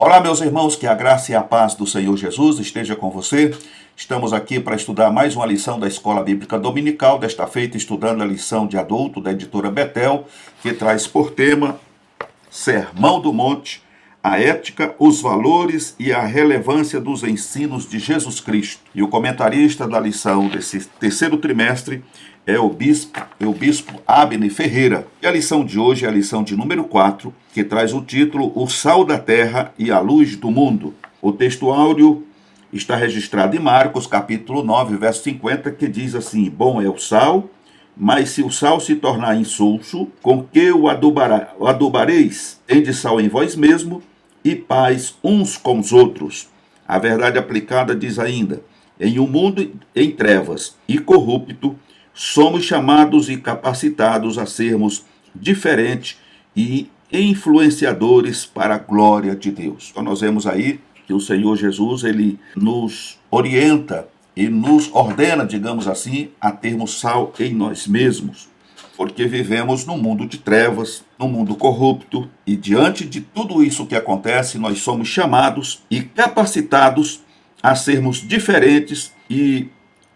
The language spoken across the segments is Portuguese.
Olá, meus irmãos, que a graça e a paz do Senhor Jesus esteja com você. Estamos aqui para estudar mais uma lição da Escola Bíblica Dominical, desta feita estudando a lição de adulto da editora Betel, que traz por tema Sermão do Monte, a ética, os valores e a relevância dos ensinos de Jesus Cristo. E o comentarista da lição desse terceiro trimestre é o bispo Abner Ferreira. E a lição de hoje é a lição de número 4, que traz o título O Sal da Terra e a Luz do Mundo. O texto áureo está registrado em Marcos, capítulo 9, verso 50, que diz assim: Bom é o sal, mas se o sal se tornar insulso, com que o adubareis? Tende sal em vós mesmo e paz uns com os outros. A verdade aplicada diz ainda: em um mundo em trevas e corrupto, somos chamados e capacitados a sermos diferentes e influenciadores para a glória de Deus. Então nós vemos aí que o Senhor Jesus, ele nos orienta e nos ordena, digamos assim, a termos sal em nós mesmos, porque vivemos num mundo de trevas, num mundo corrupto, e diante de tudo isso que acontece, nós somos chamados e capacitados a sermos diferentes e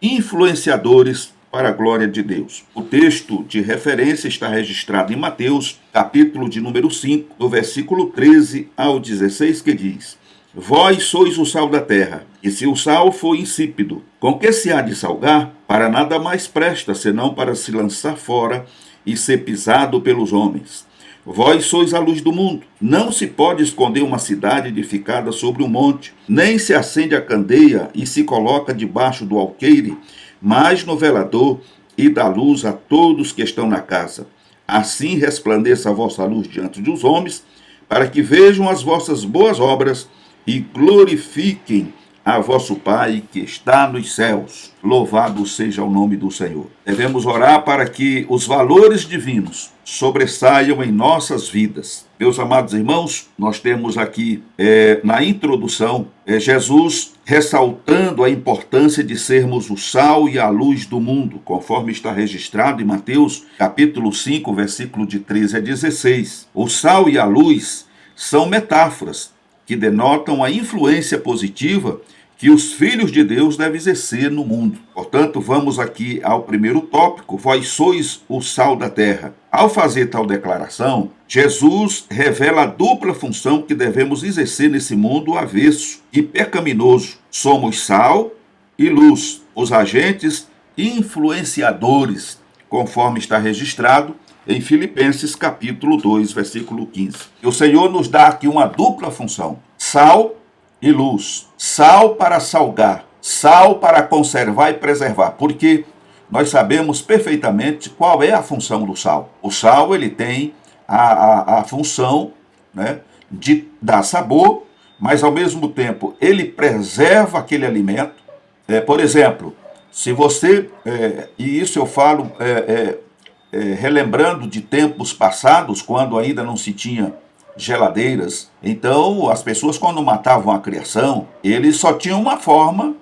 influenciadores para a glória de Deus. O texto de referência está registrado em Mateus, capítulo de número 5, do versículo 13 ao 16, que diz: Vós sois o sal da terra, e se o sal for insípido, com que se há de salgar? Para nada mais presta, senão para se lançar fora e ser pisado pelos homens. Vós sois a luz do mundo. Não se pode esconder uma cidade edificada sobre um monte, nem se acende a candeia e se coloca debaixo do alqueire, mas no velador, e dá luz a todos que estão na casa. Assim resplandeça a vossa luz diante dos homens, para que vejam as vossas boas obras e glorifiquem a vosso Pai que está nos céus. Louvado seja o nome do Senhor. Devemos orar para que os valores divinos sobressaiam em nossas vidas. Meus amados irmãos, nós temos aqui na introdução Jesus ressaltando a importância de sermos o sal e a luz do mundo, conforme está registrado em Mateus capítulo 5, versículo de 13 a 16. O sal e a luz são metáforas que denotam a influência positiva que os filhos de Deus devem exercer no mundo. Portanto, vamos aqui ao primeiro tópico: vós sois o sal da terra. Ao fazer tal declaração, Jesus revela a dupla função que devemos exercer nesse mundo avesso e pecaminoso. Somos sal e luz, os agentes influenciadores, conforme está registrado em Filipenses capítulo 2, versículo 15. E o Senhor nos dá aqui uma dupla função: sal e luz. Sal para salgar, sal para conservar e preservar, porque nós sabemos perfeitamente qual é a função do sal. O sal, ele tem a função, né, de dar sabor, mas ao mesmo tempo ele preserva aquele alimento. Por exemplo, se você, e isso eu falo relembrando de tempos passados, quando ainda não se tinha geladeiras. Então, as pessoas, quando matavam a criação, eles só tinham uma forma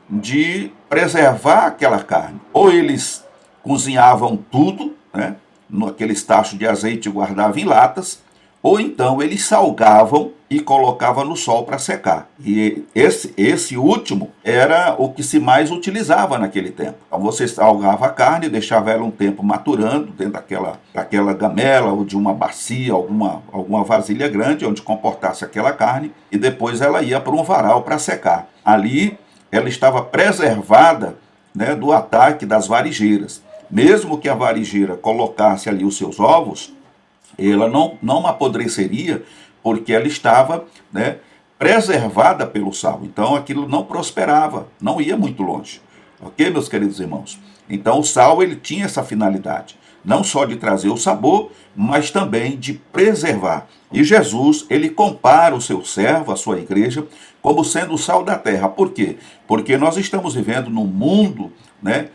de preservar aquela carne. Ou eles cozinhavam tudo, né, naqueles tachos de azeite e guardavam em latas, ou então eles salgavam e colocavam no sol para secar. E esse último era o que se mais utilizava naquele tempo. Então você salgava a carne, deixava ela um tempo maturando dentro daquela gamela ou de uma bacia, alguma vasilha grande onde comportasse aquela carne, e depois ela ia para um varal para secar. Ali ela estava preservada, né, do ataque das varigeiras. Mesmo que a varigeira colocasse ali os seus ovos, ela não apodreceria, porque ela estava, né, preservada pelo sal. Então aquilo não prosperava, não ia muito longe. Ok, meus queridos irmãos? Então o sal, ele tinha essa finalidade, não só de trazer o sabor, mas também de preservar. E Jesus, ele compara o seu servo, a sua igreja, como sendo o sal da terra. Por quê? Porque nós estamos vivendo num mundo, né,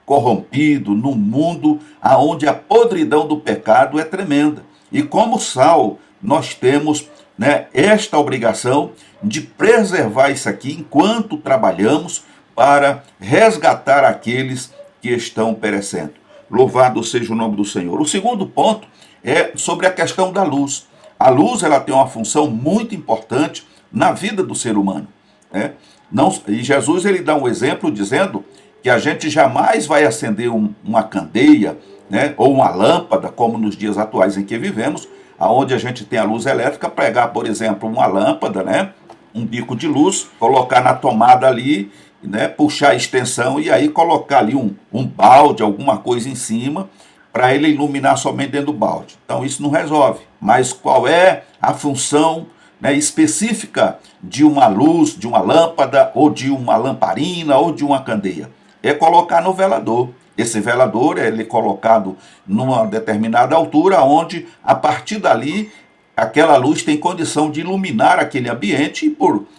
corrompido, num mundo onde a podridão do pecado é tremenda. E como sal, nós temos, né, esta obrigação de preservar isso aqui enquanto trabalhamos para resgatar aqueles que estão perecendo. Louvado seja o nome do Senhor. O segundo ponto é sobre a questão da luz. A luz, ela tem uma função muito importante na vida do ser humano, né? Não, e Jesus ele dá um exemplo dizendo que a gente jamais vai acender uma candeia, né, ou uma lâmpada, como nos dias atuais em que vivemos, aonde a gente tem a luz elétrica, pegar, por exemplo, uma lâmpada, né, um bico de luz, colocar na tomada ali, né, puxar a extensão e aí colocar ali um balde, alguma coisa em cima, para ele iluminar somente dentro do balde. Então isso não resolve. Mas qual é a função, né, específica de uma luz, de uma lâmpada, ou de uma lamparina, ou de uma candeia? É colocar no velador. Esse velador ele é colocado numa determinada altura, onde a partir dali aquela luz tem condição de iluminar aquele ambiente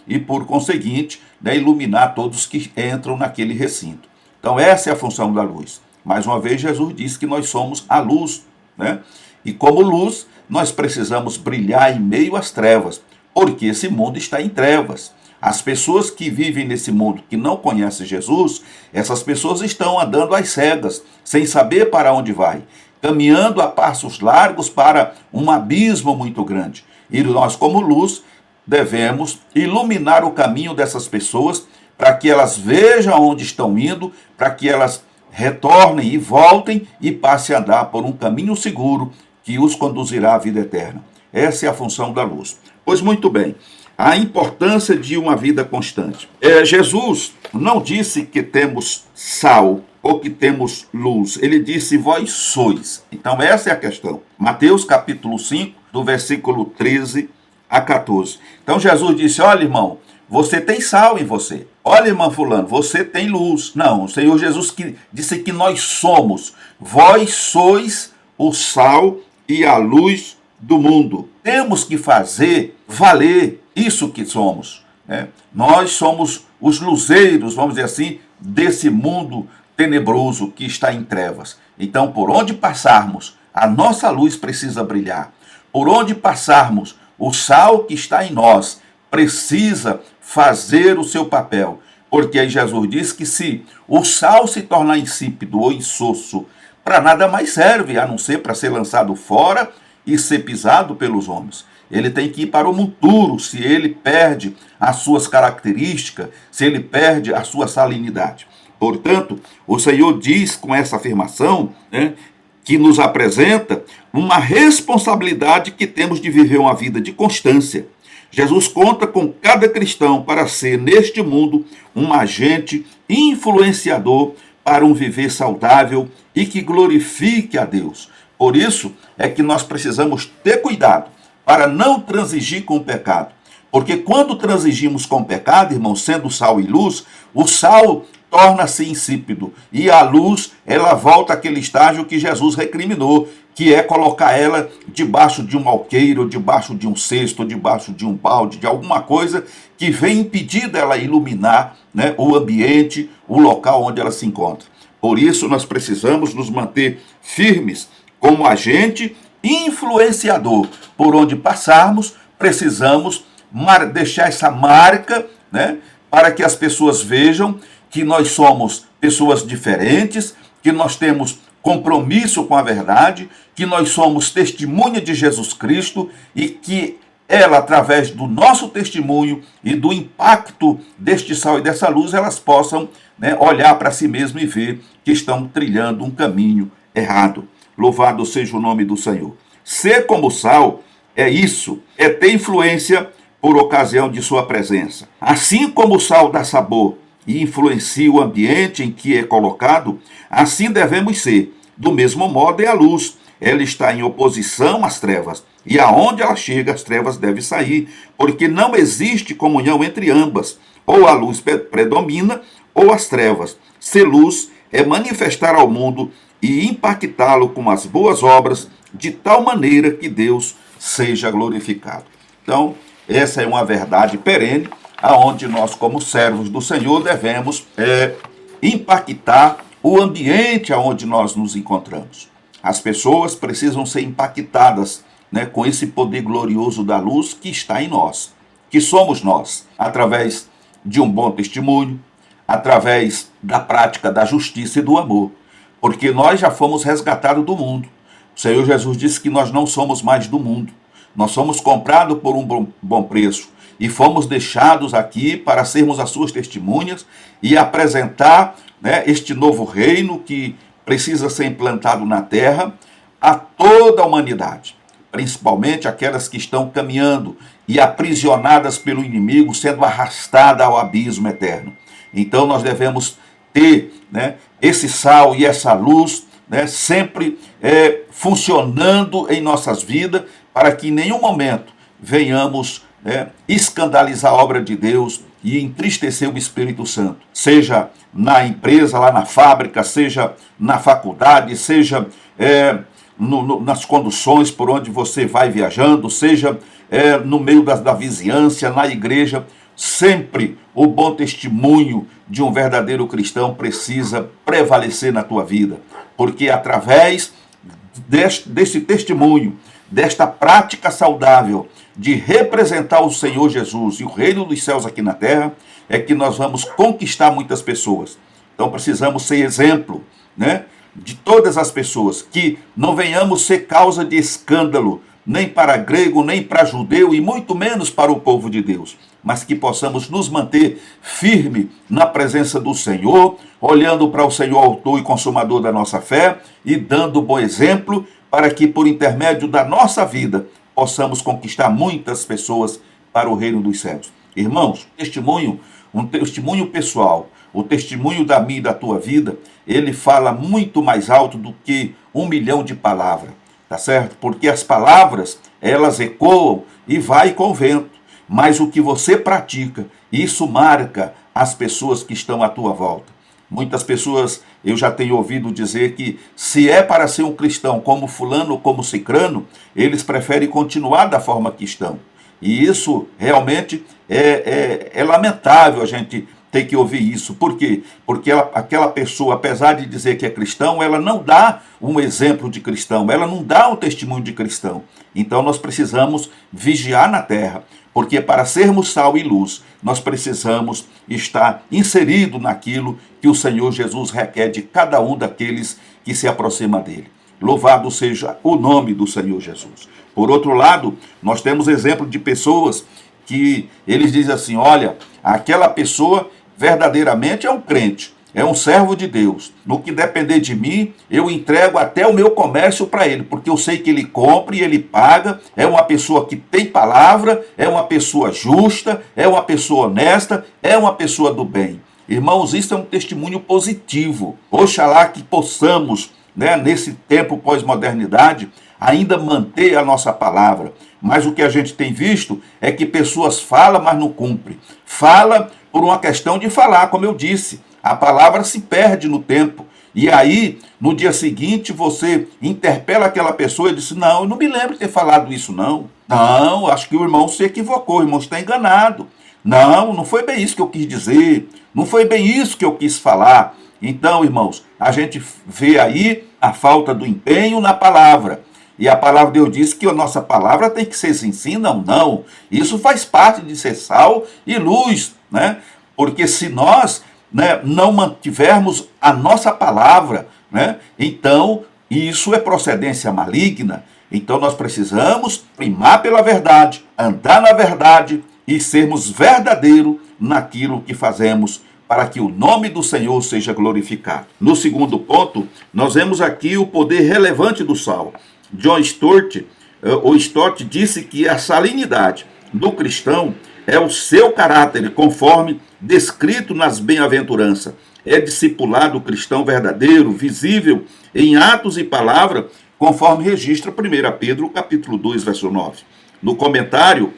e por conseguinte, né, iluminar todos que entram naquele recinto. Então essa é a função da luz. Mais uma vez Jesus disse que nós somos a luz, né? E como luz nós precisamos brilhar em meio às trevas, porque esse mundo está em trevas. As pessoas que vivem nesse mundo que não conhecem Jesus, essas pessoas estão andando às cegas, sem saber para onde vai, caminhando a passos largos para um abismo muito grande. E nós, como luz, devemos iluminar o caminho dessas pessoas para que elas vejam onde estão indo, para que elas retornem e voltem e passem a andar por um caminho seguro que os conduzirá à vida eterna. Essa é a função da luz. Pois muito bem, a importância de uma vida constante. Jesus não disse que temos sal ou que temos luz. Ele disse, vós sois. Então essa é a questão. Mateus capítulo 5, do versículo 13 a 14. Então Jesus disse, olha irmão, você tem sal em você. Olha irmão fulano, você tem luz. Não, o Senhor Jesus disse que nós somos. Vós sois o sal e a luz do mundo. Temos que fazer valer isso que somos, né? Nós somos os luzeiros, vamos dizer assim, desse mundo tenebroso que está em trevas. Então, por onde passarmos, a nossa luz precisa brilhar. Por onde passarmos, o sal que está em nós precisa fazer o seu papel. Porque aí Jesus diz que se o sal se tornar insípido ou insosso, para nada mais serve, a não ser para ser lançado fora e ser pisado pelos homens. Ele tem que ir para o monturo se ele perde as suas características, se ele perde a sua salinidade. Portanto, o Senhor diz com essa afirmação, né, que nos apresenta uma responsabilidade que temos de viver uma vida de constância. Jesus conta com cada cristão para ser, neste mundo, um agente influenciador para um viver saudável e que glorifique a Deus. Por isso é que nós precisamos ter cuidado para não transigir com o pecado. Porque quando transigimos com o pecado, irmãos, sendo sal e luz, o sal torna-se insípido e a luz, ela volta àquele estágio que Jesus recriminou, que é colocar ela debaixo de um alqueiro, debaixo de um cesto, debaixo de um balde, de alguma coisa que vem impedir dela iluminar, né, o ambiente, o local onde ela se encontra. Por isso nós precisamos nos manter firmes como agente influenciador. Por onde passarmos, precisamos deixar essa marca, né, para que as pessoas vejam que nós somos pessoas diferentes, que nós temos compromisso com a verdade, que nós somos testemunha de Jesus Cristo e que ela, através do nosso testemunho e do impacto deste sal e dessa luz, elas possam, né, olhar para si mesmo e ver que estão trilhando um caminho errado. Louvado seja o nome do Senhor. Ser como sal é isso, é ter influência por ocasião de sua presença. Assim como o sal dá sabor e influencia o ambiente em que é colocado, assim devemos ser. Do mesmo modo é a luz. Ela está em oposição às trevas, e aonde ela chega, as trevas devem sair, porque não existe comunhão entre ambas. Ou a luz predomina, ou as trevas. Ser luz é manifestar ao mundo e impactá-lo com as boas obras, de tal maneira que Deus seja glorificado. Então, essa é uma verdade perene, aonde nós, como servos do Senhor, devemos impactar o ambiente aonde nós nos encontramos. As pessoas precisam ser impactadas, né, com esse poder glorioso da luz que está em nós, que somos nós, através de um bom testemunho, através da prática da justiça e do amor, porque nós já fomos resgatados do mundo. O Senhor Jesus disse que nós não somos mais do mundo, nós somos comprados por um bom preço, e fomos deixados aqui para sermos as suas testemunhas e apresentar, né, este novo reino que precisa ser implantado na terra a toda a humanidade, principalmente aquelas que estão caminhando e aprisionadas pelo inimigo, sendo arrastadas ao abismo eterno. Então nós devemos ter, né, esse sal e essa luz, né, sempre funcionando em nossas vidas, para que em nenhum momento venhamos, né, escandalizar a obra de Deus e entristecer o Espírito Santo, seja na empresa, lá na fábrica, seja na faculdade, seja nas conduções por onde você vai viajando, seja no meio da vizinhança, na igreja. Sempre o bom testemunho de um verdadeiro cristão precisa prevalecer na tua vida, porque através desse testemunho, desta prática saudável de representar o Senhor Jesus e o reino dos céus aqui na terra, é que nós vamos conquistar muitas pessoas. Então precisamos ser exemplo, né, de todas as pessoas, que não venhamos ser causa de escândalo, nem para grego, nem para judeu, e muito menos para o povo de Deus, mas que possamos nos manter firme na presença do Senhor, olhando para o Senhor, autor e consumador da nossa fé, e dando bom exemplo, para que por intermédio da nossa vida possamos conquistar muitas pessoas para o reino dos céus. Irmãos, um testemunho pessoal, o testemunho da minha e da tua vida, ele fala muito mais alto do que 1 milhão de palavras, tá certo? Porque as palavras, elas ecoam e vai com o vento, mas o que você pratica, isso marca as pessoas que estão à tua volta. Muitas pessoas, eu já tenho ouvido dizer que se é para ser um cristão como fulano ou como cicrano, eles preferem continuar da forma que estão. E isso realmente é lamentável a gente ter que ouvir isso. Por quê? Porque aquela pessoa, apesar de dizer que é cristão, ela não dá um exemplo de cristão, ela não dá um testemunho de cristão. Então nós precisamos vigiar na terra, porque para sermos sal e luz, nós precisamos estar inserido naquilo que o Senhor Jesus requer de cada um daqueles que se aproxima dele. Louvado seja o nome do Senhor Jesus. Por outro lado, nós temos exemplo de pessoas que eles dizem assim: olha, aquela pessoa verdadeiramente é um crente, é um servo de Deus. No que depender de mim, eu entrego até o meu comércio para ele, porque eu sei que ele compra e ele paga, é uma pessoa que tem palavra, é uma pessoa justa, é uma pessoa honesta, é uma pessoa do bem. Irmãos, isso é um testemunho positivo. Oxalá que possamos, né, nesse tempo pós-modernidade, ainda manter a nossa palavra. Mas o que a gente tem visto é que pessoas falam, mas não cumprem. Fala por uma questão de falar, como eu disse. A palavra se perde no tempo. E aí, no dia seguinte, você interpela aquela pessoa e diz: não, eu não me lembro de ter falado isso, não. Não, acho que o irmão se equivocou, o irmão está enganado. Não, não foi bem isso que eu quis dizer. Não foi bem isso que eu quis falar. Então, irmãos, a gente vê aí a falta do empenho na palavra. E a palavra de Deus diz que a nossa palavra tem que ser sim, sim, não, não. Isso faz parte de ser sal e luz, né? Porque se nós, né, não mantivermos a nossa palavra, né, então isso é procedência maligna. Então nós precisamos primar pela verdade, andar na verdade e sermos verdadeiros naquilo que fazemos, para que o nome do Senhor seja glorificado. No segundo ponto, nós vemos aqui o poder relevante do sal. John Stott disse que a salinidade do cristão é o seu caráter, conforme descrito nas bem-aventuranças. É discipulado cristão verdadeiro, visível em atos e palavra, conforme registra 1 Pedro, capítulo 2, verso 9. No comentário,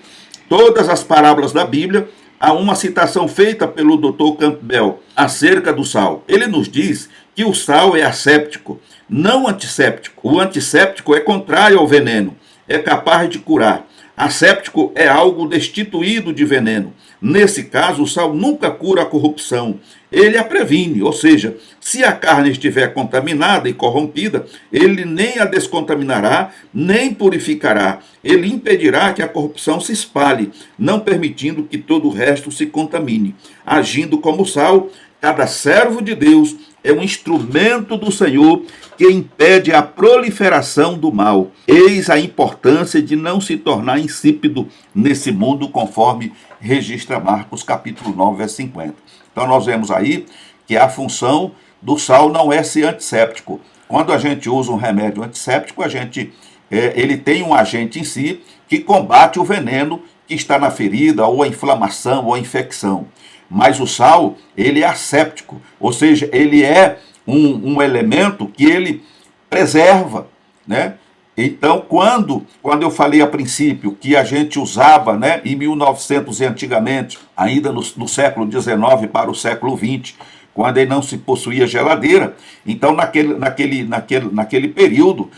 todas as parábolas da Bíblia, há uma citação feita pelo Dr. Campbell acerca do sal. Ele nos diz que o sal é asséptico, não antisséptico. O antisséptico é contrário ao veneno, é capaz de curar. Asséptico é algo destituído de veneno. Nesse caso, o sal nunca cura a corrupção. Ele a previne, ou seja, se a carne estiver contaminada e corrompida, ele nem a descontaminará, nem purificará. Ele impedirá que a corrupção se espalhe, não permitindo que todo o resto se contamine. Agindo como sal, cada servo de Deus é um instrumento do Senhor que impede a proliferação do mal. Eis a importância de não se tornar insípido nesse mundo, conforme registra Marcos capítulo 9, verso 50. Então nós vemos aí que a função do sal não é ser antisséptico. Quando a gente usa um remédio antisséptico, ele tem um agente em si que combate o veneno que está na ferida, ou a inflamação, ou a infecção. Mas o sal, ele é asséptico, ou seja, ele é um elemento que ele preserva, né? Então, quando eu falei a princípio que a gente usava, né, em 1900 e antigamente, ainda no século XIX para o século XX, quando ele não se possuía geladeira, então naquele período,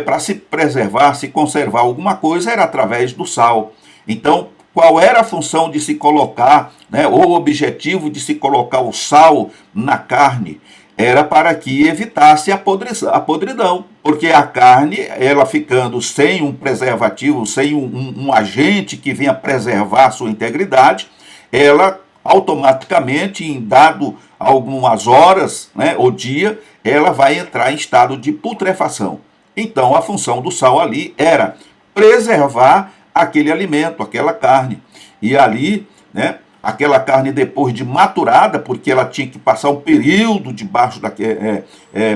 para se preservar, se conservar alguma coisa, era através do sal. Então, qual era a função de se colocar, né, ou o objetivo de se colocar o sal na carne? Era para que evitasse a podridão, porque a carne, ela ficando sem um preservativo, sem um agente que venha preservar a sua integridade, ela automaticamente, em dado algumas horas, né, ou dia, ela vai entrar em estado de putrefação. Então, a função do sal ali era preservar aquele alimento, aquela carne. E ali, né, aquela carne depois de maturada, porque ela tinha que passar um período debaixo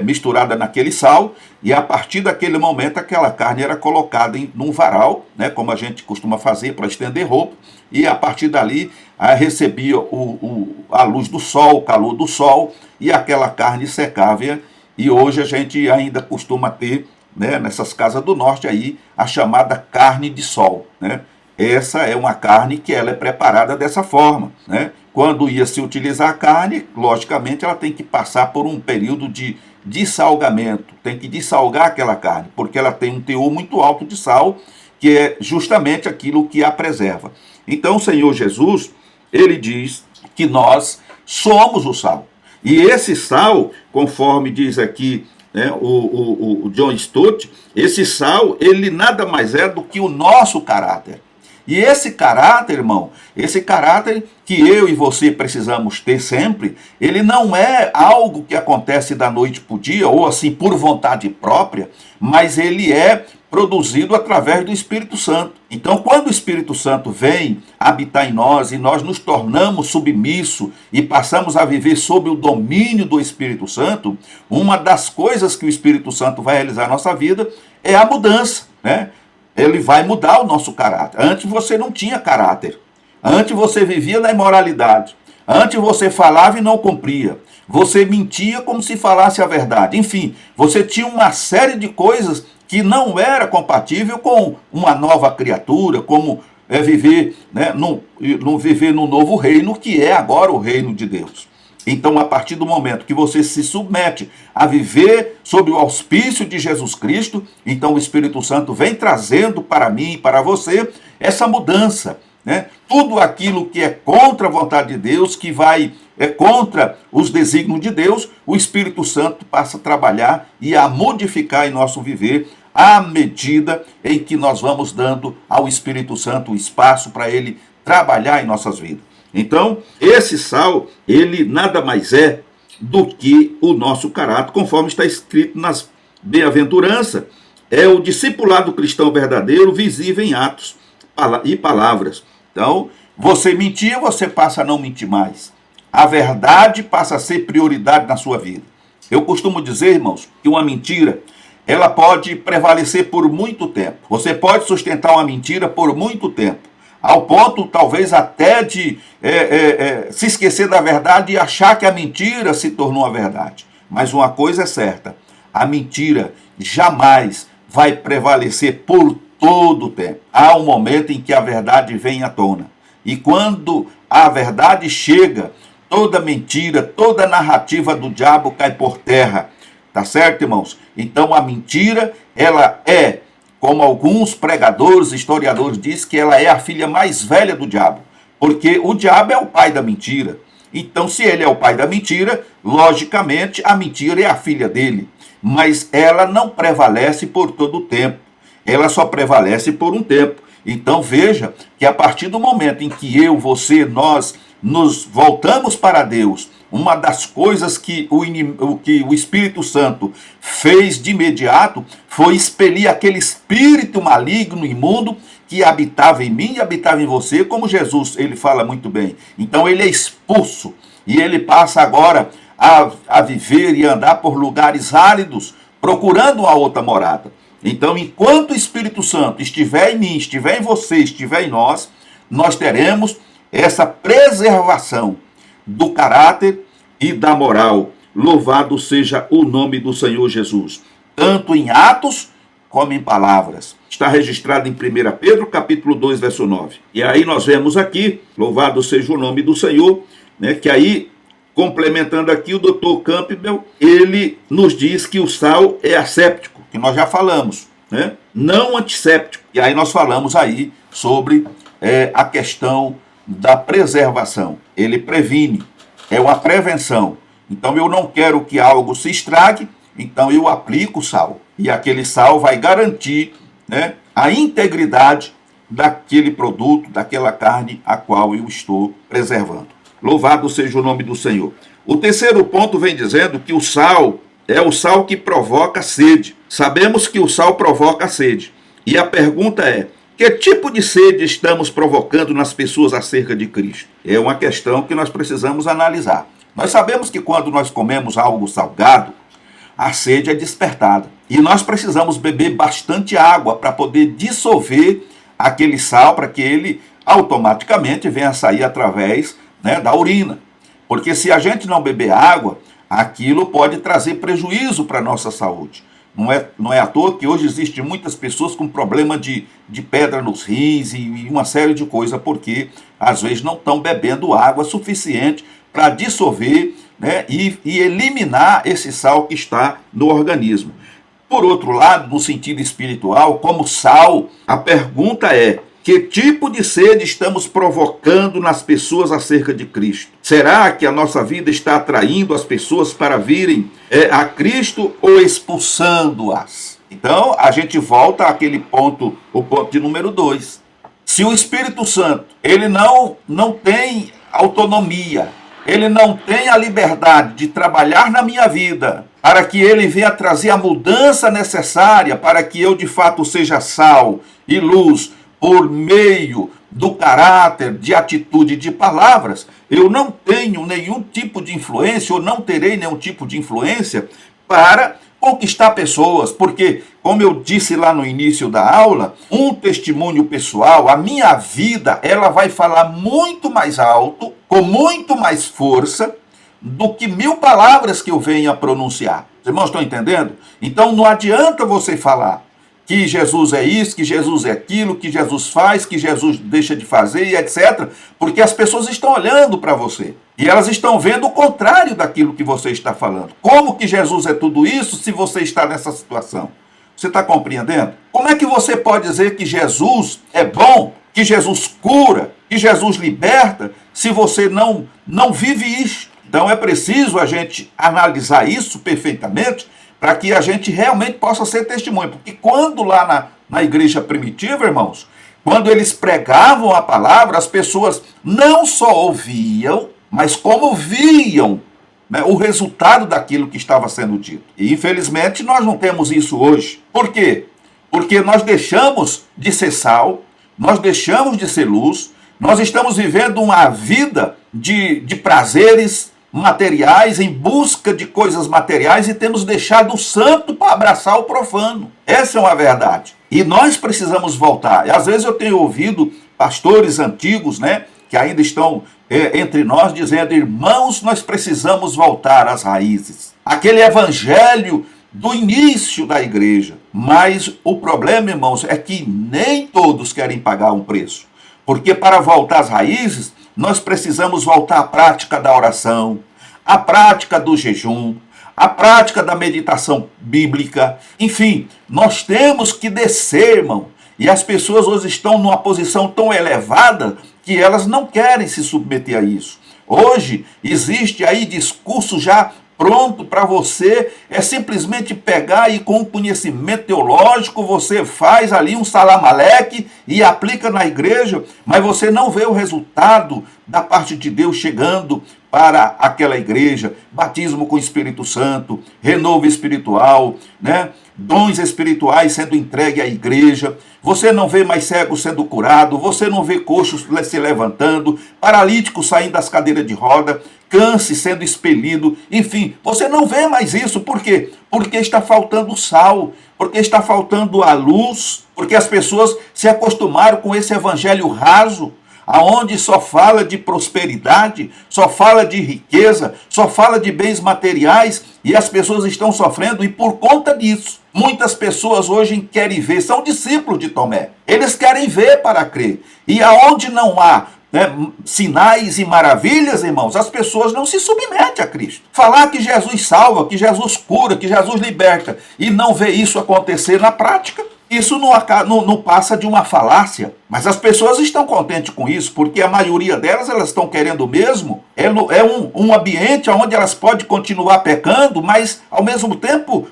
misturada naquele sal, e a partir daquele momento aquela carne era colocada num varal, né, como a gente costuma fazer para estender roupa, e a partir dali recebia a luz do sol, o calor do sol, e aquela carne secava. E hoje a gente ainda costuma ter, né, nessas casas do norte aí, a chamada carne de sol, né? Essa é uma carne que ela é preparada dessa forma, né? Quando ia se utilizar a carne, logicamente ela tem que passar por um período de dessalgamento, tem que dessalgar aquela carne, porque ela tem um teor muito alto de sal, que é justamente aquilo que a preserva. Então o Senhor Jesus, ele diz que nós somos o sal. E esse sal, conforme diz aqui, né, o John Stott, esse sal, ele nada mais é do que o nosso caráter. E esse caráter, irmão, esse caráter que eu e você precisamos ter sempre, ele não é algo que acontece da noite para o dia, ou assim por vontade própria, mas ele é produzido através do Espírito Santo. Então, quando o Espírito Santo vem habitar em nós e nós nos tornamos submissos e passamos a viver sob o domínio do Espírito Santo, uma das coisas que o Espírito Santo vai realizar na nossa vida é a mudança, né? Ele vai mudar o nosso caráter. Antes você não tinha caráter. Antes você vivia na imoralidade. Antes você falava e não cumpria. Você mentia como se falasse a verdade. Enfim, você tinha uma série de coisas que não era compatível com uma nova criatura, como viver, né, viver num novo reino, que é agora o reino de Deus. Então, a partir do momento que você se submete a viver sob o auspício de Jesus Cristo, então o Espírito Santo vem trazendo para mim e para você essa mudança, né? Tudo aquilo que é contra a vontade de Deus, que é contra os desígnios de Deus, o Espírito Santo passa a trabalhar e a modificar em nosso viver, à medida em que nós vamos dando ao Espírito Santo o espaço para ele trabalhar em nossas vidas. Então, esse sal, ele nada mais é do que o nosso caráter, conforme está escrito nas bem-aventuranças. É o discipulado cristão verdadeiro, visível em atos e palavras. Então, você mentia, você passa a não mentir mais. A verdade passa a ser prioridade na sua vida. Eu costumo dizer, irmãos, que uma mentira, ela pode prevalecer por muito tempo. Você pode sustentar uma mentira por muito tempo, ao ponto, talvez, até de se esquecer da verdade e achar que a mentira se tornou a verdade. Mas uma coisa é certa, a mentira jamais vai prevalecer por todo o tempo. Há um momento em que a verdade vem à tona. E quando a verdade chega, toda mentira, toda narrativa do diabo cai por terra. Tá certo, irmãos? Então a mentira, ela é, como alguns pregadores, historiadores dizem, que ela é a filha mais velha do diabo, porque o diabo é o pai da mentira. Então, se ele é o pai da mentira, logicamente a mentira é a filha dele, mas ela não prevalece por todo o tempo, ela só prevalece por um tempo. Então veja que a partir do momento em que eu, você, nós nos voltamos para Deus, uma das coisas que o Espírito Santo fez de imediato foi expelir aquele espírito maligno, imundo, que habitava em mim e habitava em você, como Jesus, ele fala muito bem. Então ele é expulso e ele passa agora a viver e andar por lugares áridos, procurando uma outra morada. Então, enquanto o Espírito Santo estiver em mim, estiver em você, estiver em nós, nós teremos essa preservação do caráter e da moral. Louvado seja o nome do Senhor Jesus, tanto em atos como em palavras. Está registrado em 1 Pedro, capítulo 2, verso 9. E aí nós vemos aqui, louvado seja o nome do Senhor, né, que aí, complementando aqui, o Dr. Campbell, ele nos diz que o sal é asséptico, que nós já falamos, né? Não antisséptico. E aí nós falamos aí sobre a questão da preservação. Ele previne, é uma prevenção. Então eu não quero que algo se estrague, então eu aplico sal. E aquele sal vai garantir, né, a integridade daquele produto, daquela carne a qual eu estou preservando. Louvado seja o nome do Senhor. O terceiro ponto vem dizendo que o sal é o sal que provoca sede. Sabemos que o sal provoca sede. E a pergunta é: que tipo de sede estamos provocando nas pessoas acerca de Cristo? É uma questão que nós precisamos analisar. Nós sabemos que quando nós comemos algo salgado, a sede é despertada. E nós precisamos beber bastante água para poder dissolver aquele sal, para que ele automaticamente venha a sair através, né, da urina. Porque se a gente não beber água, aquilo pode trazer prejuízo para a nossa saúde. Não é à toa que hoje existem muitas pessoas com problema de pedra nos rins e uma série de coisas, porque às vezes não estão bebendo água suficiente para dissolver, né, e eliminar esse sal que está no organismo. Por outro lado, no sentido espiritual, como sal, a pergunta é: que tipo de sede estamos provocando nas pessoas acerca de Cristo? Será que a nossa vida está atraindo as pessoas para virem a Cristo ou expulsando-as? Então, a gente volta àquele ponto, o ponto de número 2. Se o Espírito Santo, ele não tem autonomia, ele não tem a liberdade de trabalhar na minha vida, para que ele venha trazer a mudança necessária para que eu de fato seja sal e luz, por meio do caráter, de atitude, de palavras, eu não tenho nenhum tipo de influência, ou não terei nenhum tipo de influência para conquistar pessoas, porque, como eu disse lá no início da aula, um testemunho pessoal, a minha vida, ela vai falar muito mais alto, com muito mais força, do que 1000 palavras que eu venha pronunciar. Os irmãos estão entendendo? Então não adianta você falar que Jesus é isso, que Jesus é aquilo, que Jesus faz, que Jesus deixa de fazer e etc. Porque as pessoas estão olhando para você. E elas estão vendo o contrário daquilo que você está falando. Como que Jesus é tudo isso se você está nessa situação? Você está compreendendo? Como é que você pode dizer que Jesus é bom, que Jesus cura, que Jesus liberta, se você não vive isso? Então é preciso a gente analisar isso perfeitamente, para que a gente realmente possa ser testemunho. Porque quando lá na igreja primitiva, irmãos, quando eles pregavam a palavra, as pessoas não só ouviam, mas como viam, né, o resultado daquilo que estava sendo dito. E infelizmente nós não temos isso hoje. Por quê? Porque nós deixamos de ser sal, nós deixamos de ser luz, nós estamos vivendo uma vida de prazeres materiais, em busca de coisas materiais, e temos deixado o santo para abraçar o profano. Essa é uma verdade. E nós precisamos voltar. E às vezes eu tenho ouvido pastores antigos, né, que ainda estão entre nós, dizendo: irmãos, nós precisamos voltar às raízes. Aquele evangelho do início da igreja. Mas o problema, irmãos, é que nem todos querem pagar um preço. Porque para voltar às raízes, nós precisamos voltar à prática da oração, à prática do jejum, à prática da meditação bíblica. Enfim, nós temos que descer, irmão. E as pessoas hoje estão numa posição tão elevada que elas não querem se submeter a isso. Hoje existe aí discurso já pronto para você, é simplesmente pegar e com conhecimento teológico você faz ali um salamaleque e aplica na igreja, mas você não vê o resultado da parte de Deus chegando para aquela igreja, batismo com o Espírito Santo, renovo espiritual, né? Dons espirituais sendo entregue à igreja, você não vê mais cegos sendo curado, você não vê coxos se levantando, paralíticos saindo das cadeiras de roda, câncer sendo expelido, enfim, você não vê mais isso, por quê? Porque está faltando sal, porque está faltando a luz, porque as pessoas se acostumaram com esse evangelho raso, aonde só fala de prosperidade, só fala de riqueza, só fala de bens materiais, e as pessoas estão sofrendo, e por conta disso, muitas pessoas hoje querem ver, são discípulos de Tomé, eles querem ver para crer, e aonde não há sinais e maravilhas, irmãos, as pessoas não se submetem a Cristo. Falar que Jesus salva, que Jesus cura, que Jesus liberta, e não ver isso acontecer na prática, isso não passa de uma falácia. Mas as pessoas estão contentes com isso, porque a maioria delas, elas estão querendo mesmo, um ambiente onde elas podem continuar pecando, mas ao mesmo tempo,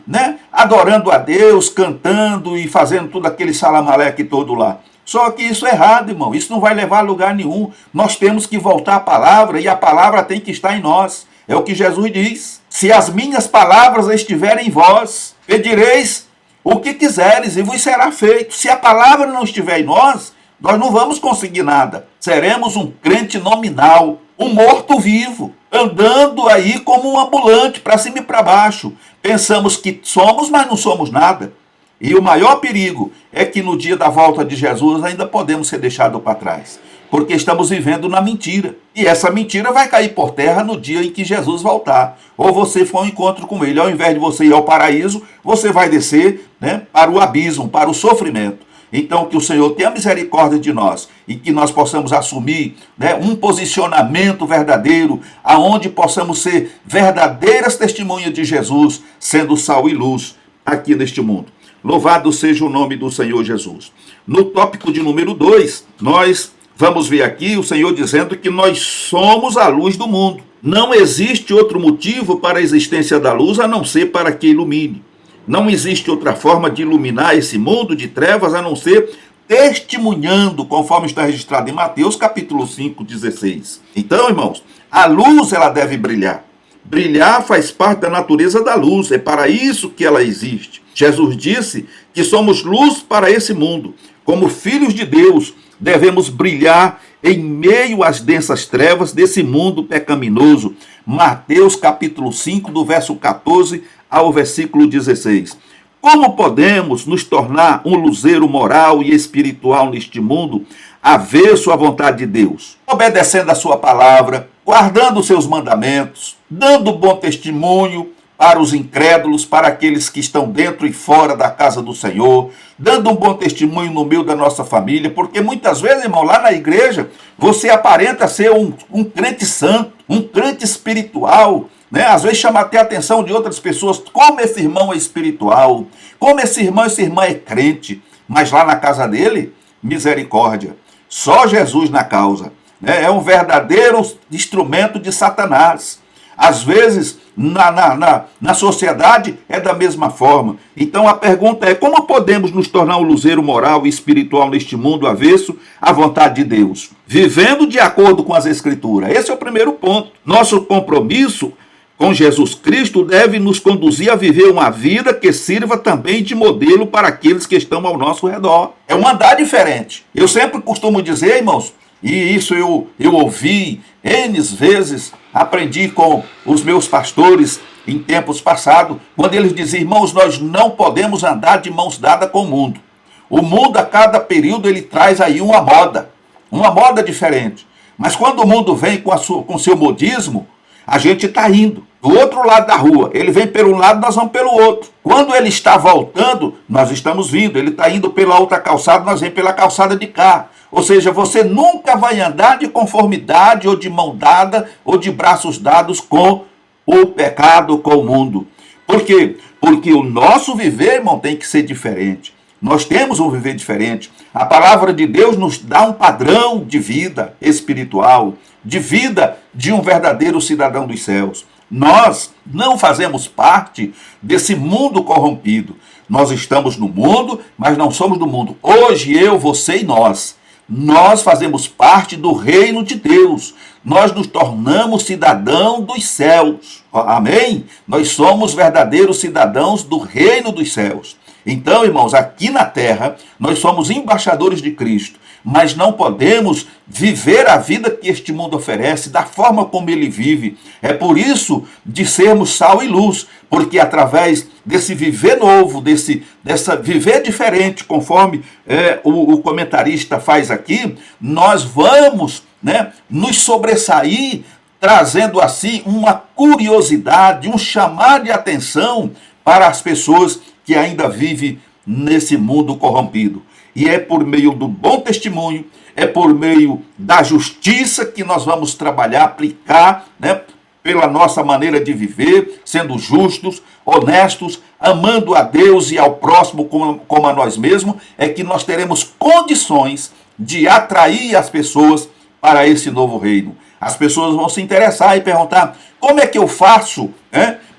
adorando a Deus, cantando e fazendo tudo aquele salamaleque todo lá. Só que isso é errado, irmão, isso não vai levar a lugar nenhum. Nós temos que voltar à palavra, e a palavra tem que estar em nós. É o que Jesus diz. Se as minhas palavras estiverem em vós, pedireis o que quiseres e vos será feito. Se a palavra não estiver em nós não vamos conseguir nada. Seremos um crente nominal, um morto-vivo, andando aí como um ambulante, para cima e para baixo. Pensamos que somos, mas não somos nada. E o maior perigo é que no dia da volta de Jesus ainda podemos ser deixados para trás, porque estamos vivendo na mentira. E essa mentira vai cair por terra no dia em que Jesus voltar. Ou você for ao encontro com ele, ao invés de você ir ao paraíso, você vai descer para o abismo, para o sofrimento. Então que o Senhor tenha misericórdia de nós e que nós possamos assumir um posicionamento verdadeiro, aonde possamos ser verdadeiras testemunhas de Jesus, sendo sal e luz aqui neste mundo. Louvado seja o nome do Senhor Jesus. No tópico de número 2, nós vamos ver aqui o Senhor dizendo que nós somos a luz do mundo. Não existe outro motivo para a existência da luz a não ser para que ilumine. Não existe outra forma de iluminar esse mundo de trevas a não ser testemunhando, conforme está registrado em Mateus capítulo 5, 16. Então, irmãos, a luz ela deve brilhar. Brilhar faz parte da natureza da luz, é para isso que ela existe. Jesus disse que somos luz para esse mundo. Como filhos de Deus, devemos brilhar em meio às densas trevas desse mundo pecaminoso. Mateus capítulo 5, do verso 14 ao versículo 16. Como podemos nos tornar um luzeiro moral e espiritual neste mundo, avesso à vontade de Deus? Obedecendo a sua palavra, guardando os seus mandamentos, dando bom testemunho para os incrédulos, para aqueles que estão dentro e fora da casa do Senhor, dando um bom testemunho no meio da nossa família, porque muitas vezes, irmão, lá na igreja, você aparenta ser um crente santo, um crente espiritual, às vezes chama até a atenção de outras pessoas, como esse irmão é espiritual, como essa irmã é crente, mas lá na casa dele, misericórdia, só Jesus na causa, é um verdadeiro instrumento de Satanás. Às vezes, na sociedade, é da mesma forma. Então a pergunta é, como podemos nos tornar um luzeiro moral e espiritual neste mundo avesso à vontade de Deus? Vivendo de acordo com as Escrituras. Esse é o primeiro ponto. Nosso compromisso com Jesus Cristo deve nos conduzir a viver uma vida que sirva também de modelo para aqueles que estão ao nosso redor. É um andar diferente. Eu sempre costumo dizer, irmãos, e isso eu ouvi N vezes, aprendi com os meus pastores em tempos passados, quando eles diziam, irmãos, nós não podemos andar de mãos dadas com o mundo. O mundo, a cada período, ele traz aí uma moda diferente. Mas quando o mundo vem com seu modismo, a gente está indo do outro lado da rua. Ele vem pelo lado, nós vamos pelo outro. Quando ele está voltando, nós estamos vindo. Ele está indo pela outra calçada, nós vamos pela calçada de cá. Ou seja, você nunca vai andar de conformidade ou de mão dada ou de braços dados com o pecado, com o mundo. Por quê? Porque o nosso viver, irmão, tem que ser diferente. Nós temos um viver diferente. A palavra de Deus nos dá um padrão de vida espiritual, de vida de um verdadeiro cidadão dos céus. Nós não fazemos parte desse mundo corrompido. Nós estamos no mundo, mas não somos do mundo. Hoje, eu, você e nós fazemos parte do reino de Deus. Nós nos tornamos cidadãos dos céus. Amém? Nós somos verdadeiros cidadãos do reino dos céus. Então, irmãos, aqui na terra, nós somos embaixadores de Cristo, mas não podemos viver a vida que este mundo oferece, da forma como ele vive. É por isso de sermos sal e luz, porque através desse viver novo, dessa viver diferente, conforme o comentarista faz aqui, nós vamos, nos sobressair, trazendo assim uma curiosidade, um chamar de atenção para as pessoas que ainda vivem nesse mundo corrompido. E é por meio do bom testemunho, é por meio da justiça que nós vamos trabalhar, aplicar, pela nossa maneira de viver, sendo justos, honestos, amando a Deus e ao próximo como a nós mesmos, é que nós teremos condições de atrair as pessoas para esse novo reino. As pessoas vão se interessar e perguntar: como é que eu faço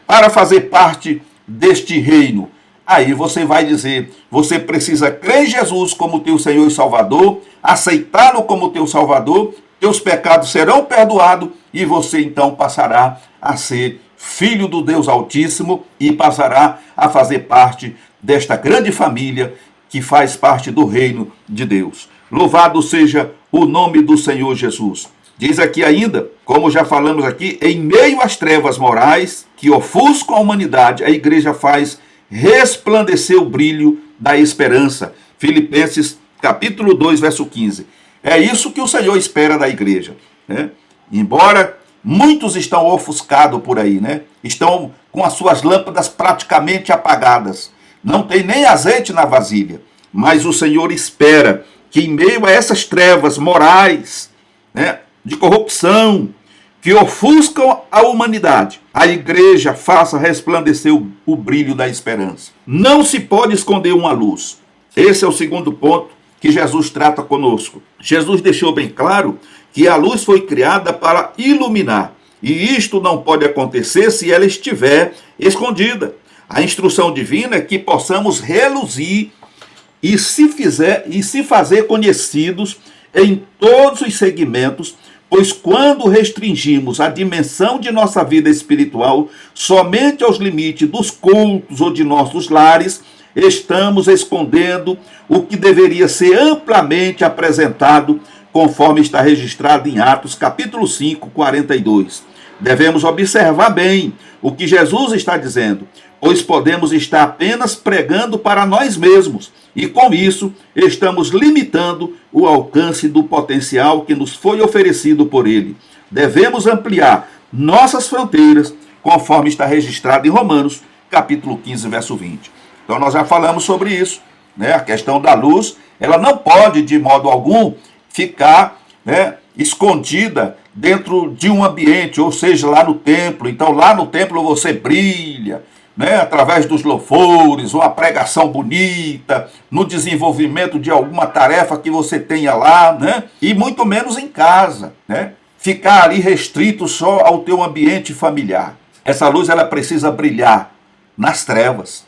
para fazer parte deste reino? Aí você vai dizer: você precisa crer em Jesus como teu Senhor e Salvador, aceitá-lo como teu Salvador, teus pecados serão perdoados e você então passará a ser filho do Deus Altíssimo e passará a fazer parte desta grande família que faz parte do reino de Deus. Louvado seja o nome do Senhor Jesus. Diz aqui ainda, como já falamos aqui, em meio às trevas morais que ofuscam a humanidade, a igreja faz resplandecer o brilho da esperança. Filipenses capítulo 2, verso 15. É isso que o Senhor espera da igreja. Embora muitos estão ofuscados por aí, estão com as suas lâmpadas praticamente apagadas, não tem nem azeite na vasilha, mas o Senhor espera que em meio a essas trevas morais, de corrupção, que ofuscam a humanidade, a igreja faça resplandecer o brilho da esperança. Não se pode esconder uma luz. Esse é o segundo ponto que Jesus trata conosco. Jesus deixou bem claro que a luz foi criada para iluminar, e isto não pode acontecer se ela estiver escondida. A instrução divina é que possamos reluzir e se fazer conhecidos em todos os segmentos, pois quando restringimos a dimensão de nossa vida espiritual somente aos limites dos cultos ou de nossos lares, estamos escondendo o que deveria ser amplamente apresentado, conforme está registrado em Atos capítulo 5, 42. Devemos observar bem o que Jesus está dizendo, pois podemos estar apenas pregando para nós mesmos, e com isso estamos limitando o alcance do potencial que nos foi oferecido por ele. Devemos ampliar nossas fronteiras, conforme está registrado em Romanos, capítulo 15, verso 20. Então nós já falamos sobre isso, a questão da luz, ela não pode de modo algum ficar escondida dentro de um ambiente, ou seja, lá no templo. Então lá no templo você brilha, através dos louvores, uma pregação bonita, no desenvolvimento de alguma tarefa que você tenha lá, e muito menos em casa, ficar ali restrito só ao teu ambiente familiar. Essa luz ela precisa brilhar nas trevas.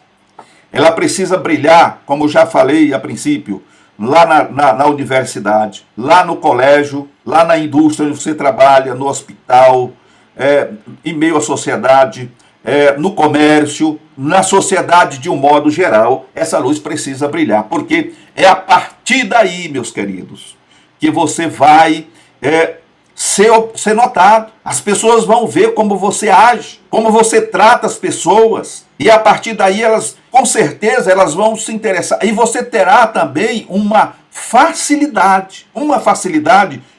Ela precisa brilhar, como já falei a princípio, lá na universidade, lá no colégio, lá na indústria onde você trabalha, no hospital, em meio à sociedade, no comércio, na sociedade de um modo geral. Essa luz precisa brilhar, porque é a partir daí, meus queridos, que você vai ser notado. As pessoas vão ver como você age, como você trata as pessoas, e a partir daí elas, com certeza, elas vão se interessar. E você terá também uma facilidade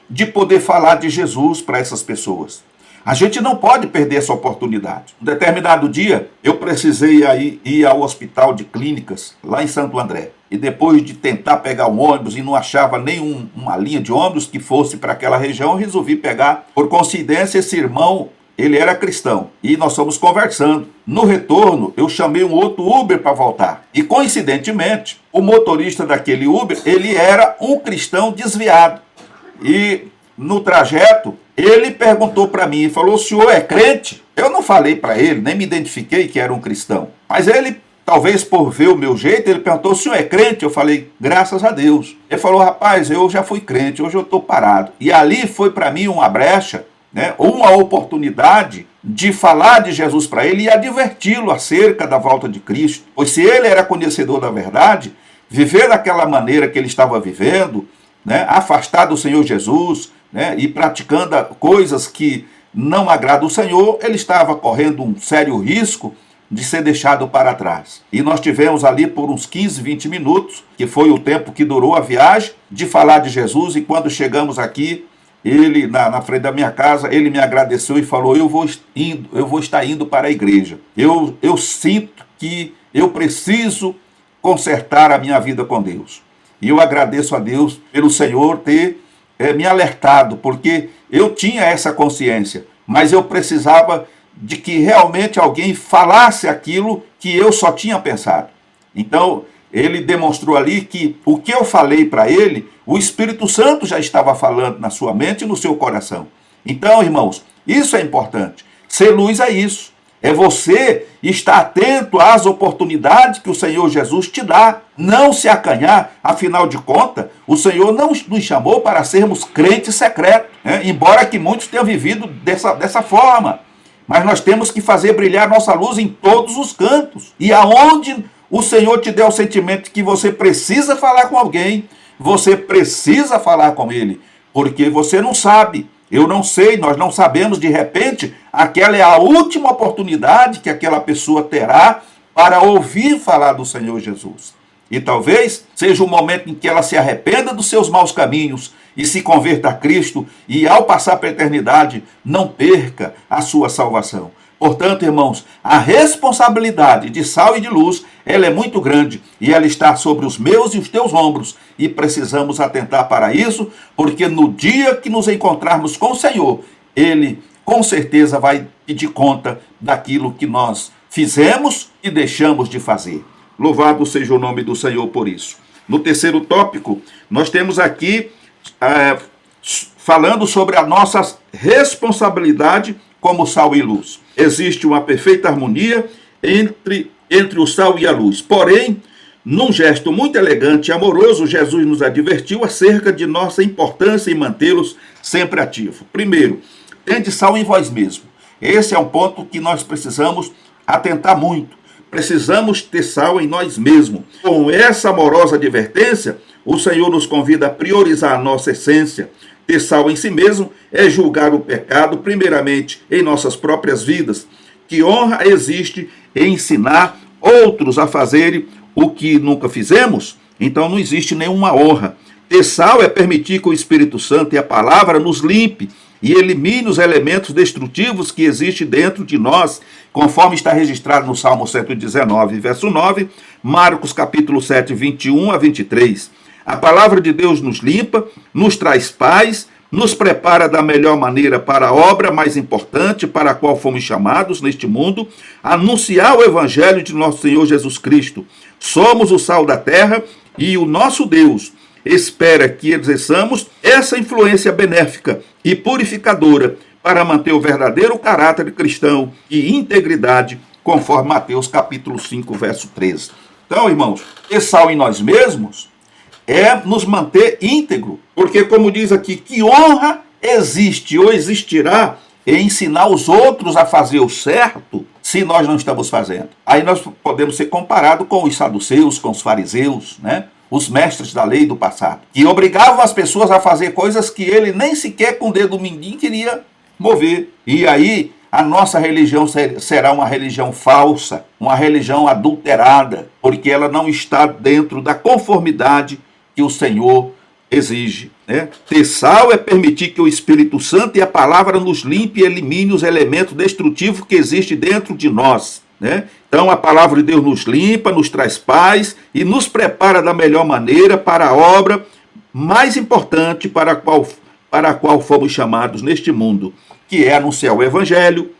de poder falar de Jesus para essas pessoas. A gente não pode perder essa oportunidade. Um determinado dia, eu precisei ir ao hospital de clínicas, lá em Santo André. E depois de tentar pegar um ônibus e não achava nenhuma linha de ônibus que fosse para aquela região, eu resolvi pegar. Por coincidência, esse irmão, ele era cristão. E nós fomos conversando. No retorno, eu chamei um outro Uber para voltar. E coincidentemente, o motorista daquele Uber, ele era um cristão desviado. E no trajeto, ele perguntou para mim, falou: o senhor é crente? Eu não falei para ele, nem me identifiquei que era um cristão. Mas ele, talvez por ver o meu jeito, ele perguntou: o senhor é crente? Eu falei: graças a Deus. Ele falou: rapaz, eu já fui crente, hoje eu estou parado. E ali foi para mim uma brecha, né, uma oportunidade de falar de Jesus para ele e adverti-lo acerca da volta de Cristo. Pois se ele era conhecedor da verdade, viver daquela maneira que ele estava vivendo, né, afastado do Senhor Jesus, né, e praticando coisas que não agradam o Senhor, ele estava correndo um sério risco de ser deixado para trás. E nós tivemos ali por uns 15, 20 minutos, que foi o tempo que durou a viagem, de falar de Jesus, e quando chegamos aqui, ele, na frente da minha casa, ele me agradeceu e falou: eu vou estar indo para a igreja. Eu sinto que eu preciso consertar a minha vida com Deus. E eu agradeço a Deus pelo Senhor ter me alertado, porque eu tinha essa consciência, mas eu precisava de que realmente alguém falasse aquilo que eu só tinha pensado. Então, ele demonstrou ali que o que eu falei para ele, o Espírito Santo já estava falando na sua mente e no seu coração. Então, irmãos, isso é importante. Ser luz é isso. É você estar atento às oportunidades que o Senhor Jesus te dá. Não se acanhar. Afinal de contas, o Senhor não nos chamou para sermos crentes secretos, né? Embora que muitos tenham vivido dessa forma. Mas nós temos que fazer brilhar nossa luz em todos os cantos. E aonde o Senhor te der o sentimento que você precisa falar com alguém, você precisa falar com ele, porque você não sabe, eu não sei, nós não sabemos, de repente, aquela é a última oportunidade que aquela pessoa terá para ouvir falar do Senhor Jesus. E talvez seja o momento em que ela se arrependa dos seus maus caminhos e se converta a Cristo, e ao passar para a eternidade, não perca a sua salvação. Portanto, irmãos, a responsabilidade de sal e de luz, ela é muito grande, e ela está sobre os meus e os teus ombros, e precisamos atentar para isso, porque no dia que nos encontrarmos com o Senhor, Ele com certeza vai pedir conta daquilo que nós fizemos e deixamos de fazer. Louvado seja o nome do Senhor por isso. No terceiro tópico, nós temos aqui falando sobre a nossa responsabilidade como sal e luz. Existe uma perfeita harmonia entre o sal e a luz. Porém, num gesto muito elegante e amoroso, Jesus nos advertiu acerca de nossa importância em mantê-los sempre ativos. Primeiro, tende sal em vós mesmo. Esse é um ponto que nós precisamos atentar muito. Precisamos ter sal em nós mesmos. Com essa amorosa advertência, o Senhor nos convida a priorizar a nossa essência. Ter sal em si mesmo é julgar o pecado, primeiramente, em nossas próprias vidas. Que honra existe em ensinar outros a fazerem o que nunca fizemos? Então não existe nenhuma honra. Ter sal é permitir que o Espírito Santo e a palavra nos limpe e elimine os elementos destrutivos que existem dentro de nós, conforme está registrado no Salmo 119, verso 9, Marcos capítulo 7, 21 a 23. A palavra de Deus nos limpa, nos traz paz, nos prepara da melhor maneira para a obra mais importante para a qual fomos chamados neste mundo, anunciar o evangelho de nosso Senhor Jesus Cristo. Somos o sal da terra e o nosso Deus espera que exerçamos essa influência benéfica e purificadora para manter o verdadeiro caráter cristão e integridade, conforme Mateus capítulo 5, verso 13. Então, irmãos, ter sal em nós mesmos é nos manter íntegro, porque como diz aqui, que honra existe ou existirá em ensinar os outros a fazer o certo se nós não estamos fazendo. Aí nós podemos ser comparados com os saduceus, com os fariseus, né? Os mestres da lei do passado, que obrigavam as pessoas a fazer coisas que ele nem sequer com o dedo mindinho queria mover. E aí a nossa religião será uma religião falsa, uma religião adulterada, porque ela não está dentro da conformidade que o Senhor exige, né? Ter sal é permitir que o Espírito Santo e a palavra nos limpe e elimine os elementos destrutivos que existem dentro de nós, né? Então a palavra de Deus nos limpa, nos traz paz e nos prepara da melhor maneira para a obra mais importante para a qual fomos chamados neste mundo, que é anunciar o evangelho,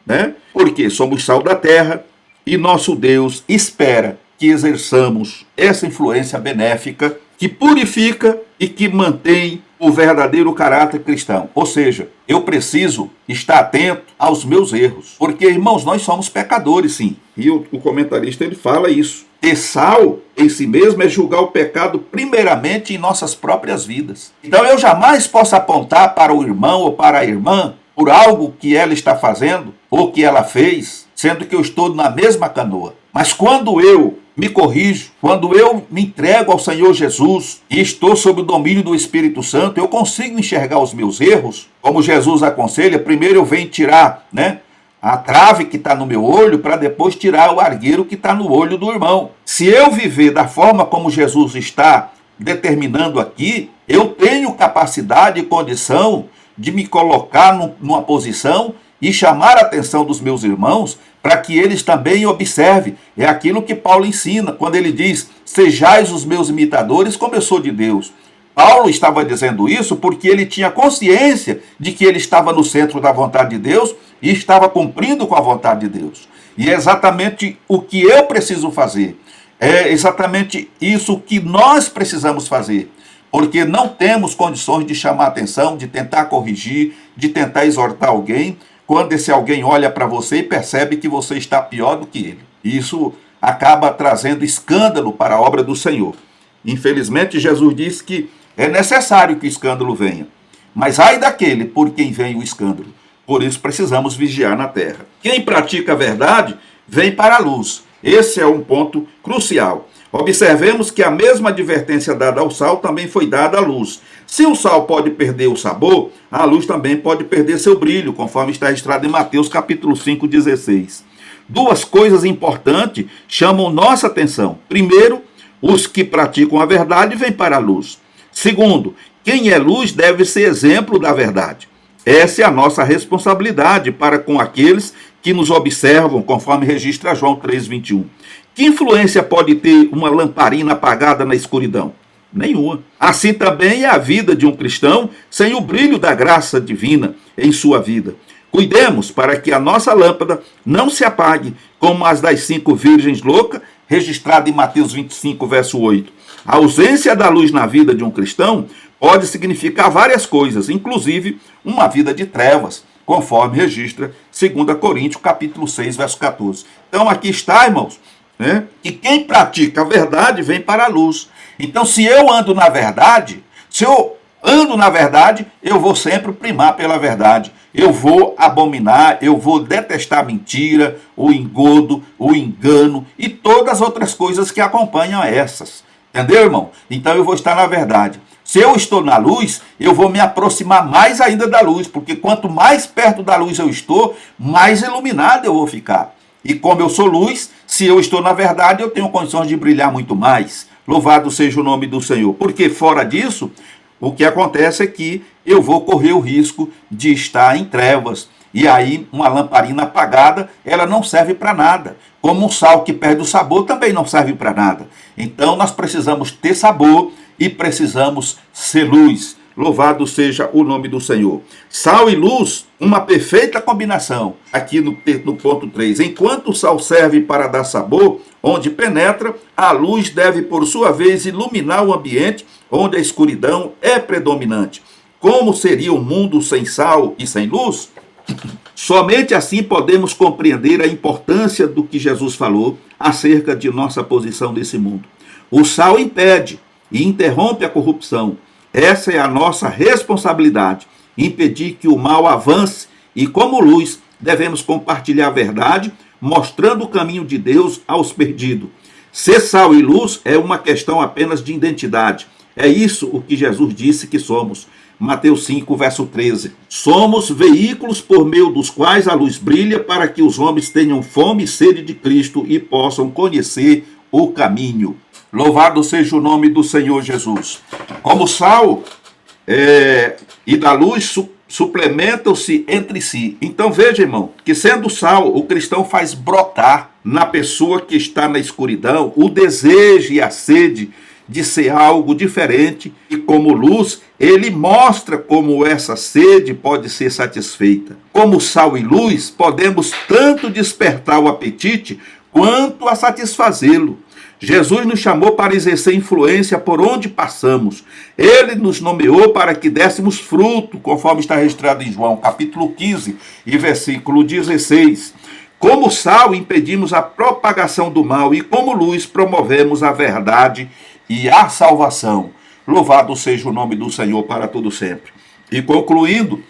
né? Porque somos sal da terra e nosso Deus espera que exerçamos essa influência benéfica que purifica e que mantém o verdadeiro caráter cristão. Ou seja, eu preciso estar atento aos meus erros. Porque, irmãos, nós somos pecadores, sim. E o comentarista, ele fala isso. Ter sal em si mesmo é julgar o pecado primeiramente em nossas próprias vidas. Então eu jamais posso apontar para o irmão ou para a irmã por algo que ela está fazendo ou que ela fez, sendo que eu estou na mesma canoa. Mas quando eu me corrijo, quando eu me entrego ao Senhor Jesus e estou sob o domínio do Espírito Santo, eu consigo enxergar os meus erros, como Jesus aconselha. Primeiro eu venho tirar, a trave que está no meu olho, para depois tirar o argueiro que está no olho do irmão. Se eu viver da forma como Jesus está determinando aqui, eu tenho capacidade e condição de me colocar numa posição e chamar a atenção dos meus irmãos para que eles também observem. É aquilo que Paulo ensina, quando ele diz, sejais os meus imitadores como eu sou de Deus. Paulo estava dizendo isso porque ele tinha consciência de que ele estava no centro da vontade de Deus e estava cumprindo com a vontade de Deus. E é exatamente o que eu preciso fazer. É exatamente isso que nós precisamos fazer. Porque não temos condições de chamar a atenção, de tentar corrigir, de tentar exortar alguém, quando esse alguém olha para você e percebe que você está pior do que ele. Isso acaba trazendo escândalo para a obra do Senhor. Infelizmente, Jesus disse que é necessário que o escândalo venha. Mas ai daquele por quem vem o escândalo. Por isso precisamos vigiar na terra. Quem pratica a verdade vem para a luz. Esse é um ponto crucial. Observemos que a mesma advertência dada ao sal também foi dada à luz. Se o sal pode perder o sabor, a luz também pode perder seu brilho, conforme está registrado em Mateus capítulo 5:16. Duas coisas importantes chamam nossa atenção. Primeiro, os que praticam a verdade vêm para a luz. Segundo, quem é luz deve ser exemplo da verdade. Essa é a nossa responsabilidade para com aqueles que nos observam, conforme registra João 3:21. Que influência pode ter uma lamparina apagada na escuridão? Nenhuma. Assim também é a vida de um cristão sem o brilho da graça divina em sua vida. Cuidemos para que a nossa lâmpada não se apague, como as das 5 virgens loucas, registrada em Mateus 25, verso 8. A ausência da luz na vida de um cristão pode significar várias coisas, inclusive uma vida de trevas, conforme registra 2 Coríntios, capítulo 6, verso 14. Então aqui está, irmãos, que quem pratica a verdade vem para a luz. Então, se eu ando na verdade, eu vou sempre primar pela verdade. Eu vou abominar, eu vou detestar a mentira, o engodo, o engano e todas as outras coisas que acompanham a essas. Entendeu, irmão? Então eu vou estar na verdade. Se eu estou na luz, eu vou me aproximar mais ainda da luz, porque quanto mais perto da luz eu estou, mais iluminado eu vou ficar. E como eu sou luz, se eu estou na verdade, eu tenho condições de brilhar muito mais. Louvado seja o nome do Senhor. Porque fora disso, o que acontece é que eu vou correr o risco de estar em trevas. E aí, uma lamparina apagada, ela não serve para nada. Como um sal que perde o sabor também não serve para nada. Então, nós precisamos ter sabor e precisamos ser luz. Louvado seja o nome do Senhor. Sal e luz, uma perfeita combinação. Aqui no ponto 3. Enquanto o sal serve para dar sabor, onde penetra, a luz deve, por sua vez, iluminar o ambiente onde a escuridão é predominante. Como seria um mundo sem sal e sem luz? Somente assim podemos compreender a importância do que Jesus falou acerca de nossa posição nesse mundo. O sal impede e interrompe a corrupção. Essa é a nossa responsabilidade, impedir que o mal avance e, como luz, devemos compartilhar a verdade, mostrando o caminho de Deus aos perdidos. Ser sal e luz é uma questão apenas de identidade. É isso o que Jesus disse que somos. Mateus 5, verso 13. Somos veículos por meio dos quais a luz brilha para que os homens tenham fome e sede de Cristo e possam conhecer o caminho. Louvado seja o nome do Senhor Jesus. Como sal e da luz suplementam-se entre si. Então veja, irmão, que sendo sal, o cristão faz brotar na pessoa que está na escuridão o desejo e a sede de ser algo diferente, e como luz, ele mostra como essa sede pode ser satisfeita. Como sal e luz, podemos tanto despertar o apetite quanto a satisfazê-lo. Jesus nos chamou para exercer influência por onde passamos. Ele nos nomeou para que dessemos fruto, conforme está registrado em João, capítulo 15 e versículo 16. Como sal, impedimos a propagação do mal e como luz, promovemos a verdade e a salvação. Louvado seja o nome do Senhor para todo sempre. E concluindo,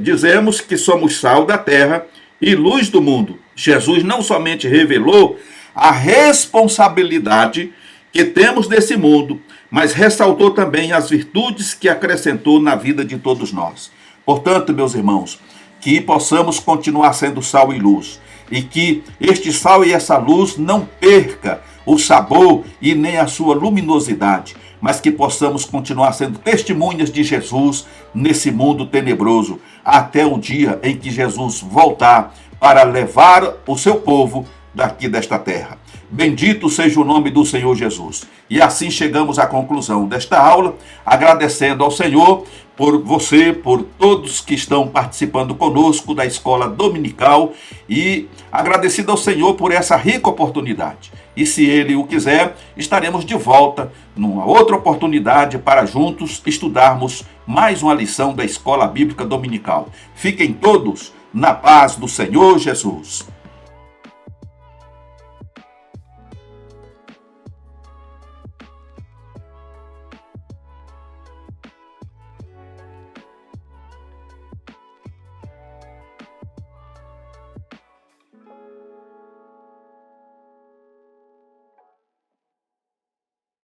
dizemos que somos sal da terra e luz do mundo. Jesus não somente revelou a responsabilidade que temos nesse mundo, mas ressaltou também as virtudes que acrescentou na vida de todos nós. Portanto, meus irmãos, que possamos continuar sendo sal e luz, e que este sal e essa luz não perca o sabor e nem a sua luminosidade, mas que possamos continuar sendo testemunhas de Jesus nesse mundo tenebroso, até o dia em que Jesus voltar para levar o seu povo daqui desta terra. Bendito seja o nome do Senhor Jesus. E assim chegamos à conclusão desta aula, agradecendo ao Senhor por você, por todos que estão participando conosco da escola dominical e agradecido ao Senhor por essa rica oportunidade. E se Ele o quiser, estaremos de volta numa outra oportunidade para juntos estudarmos mais uma lição da escola bíblica dominical. Fiquem todos na paz do Senhor Jesus.